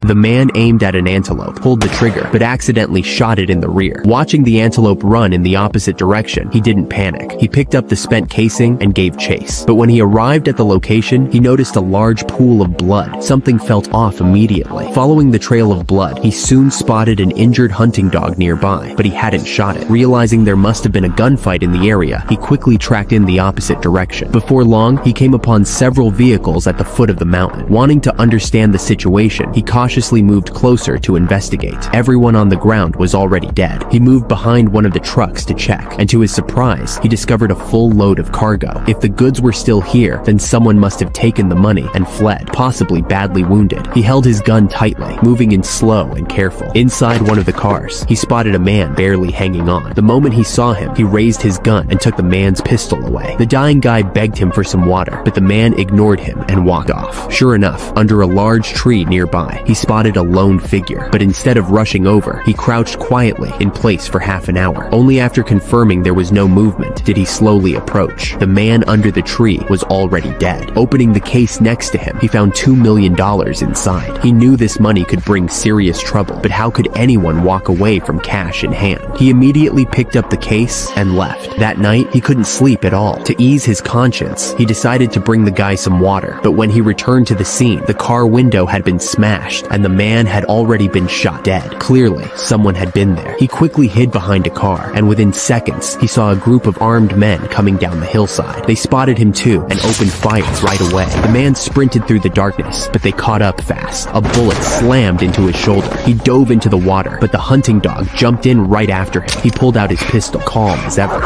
The man aimed at an antelope, pulled the trigger, but accidentally shot it in the rear. Watching the antelope run in the opposite direction, he didn't panic. He picked up the spent casing and gave chase. But when he arrived at the location, he noticed a large pool of blood. Something felt off immediately. Following the trail of blood, he soon spotted an injured hunting dog nearby, but he hadn't shot it. Realizing there must have been a gunfight in the area, he quickly tracked in the opposite direction. Before long, he came upon several vehicles at the foot of the mountain. Wanting to understand the situation, he cautiously moved closer to investigate. Everyone on the ground was already dead. He moved behind one of the trucks to check, and to his surprise, he discovered a full load of cargo. If the goods were still here, then someone must have taken the money and fled, possibly badly wounded. He held his gun tightly, moving in slow and careful. Inside one of the cars, he spotted a man barely hanging on. The moment he saw him, he raised his gun and took the man's pistol away. The dying guy begged him for some water, but the man ignored him and walked off. Sure enough, under a large tree nearby, he spotted a lone figure, but instead of rushing over, he crouched quietly in place for half an hour. Only after confirming there was no movement did he slowly approach. The man under the tree was already dead. Opening the case next to him, he found $2 million inside. He knew this money could bring serious trouble, but how could anyone walk away from cash in hand? He immediately picked up the case and left. That night, he couldn't sleep at all. To ease his conscience, he decided to bring the guy some water, but when he returned to the scene, the car window had been smashed and the man had already been shot dead. Clearly, someone had been there. He quickly hid behind a car, and within seconds, he saw a group of armed men coming down the hillside. They spotted him too and opened fire right away. The man sprinted through the darkness, but they caught up fast. A bullet slammed into his shoulder. He dove into the water, but the hunting dog jumped in right after him. He pulled out his pistol, calm as ever.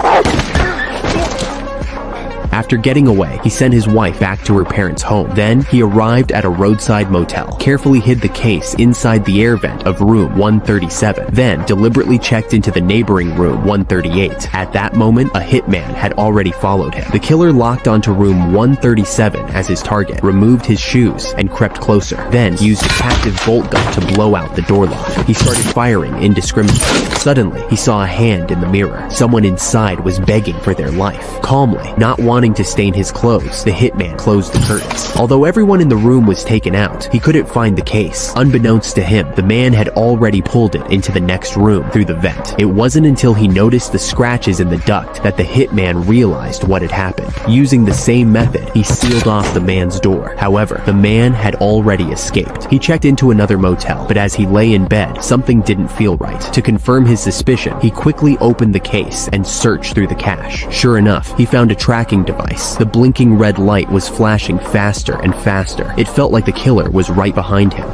After getting away, he sent his wife back to her parents' home. Then, he arrived at a roadside motel, carefully hid the case inside the air vent of room 137, then deliberately checked into the neighboring room 138. At that moment, a hitman had already followed him. The killer locked onto room 137 as his target, removed his shoes, and crept closer. Then, used a captive bolt gun to blow out the door lock. He started firing indiscriminately. Suddenly, he saw a hand in the mirror. Someone inside was begging for their life. Calmly, not wanting to stain his clothes, the hitman closed the curtains. Although everyone in the room was taken out, he couldn't find the case. Unbeknownst to him, the man had already pulled it into the next room through the vent. It wasn't until he noticed the scratches in the duct that the hitman realized what had happened. Using the same method, he sealed off the man's door. However, the man had already escaped. He checked into another motel, but as he lay in bed, something didn't feel right. To confirm his suspicion, he quickly opened the case and searched through the cache. Sure enough, he found a tracking device. The blinking red light was flashing faster and faster. It felt like the killer was right behind him.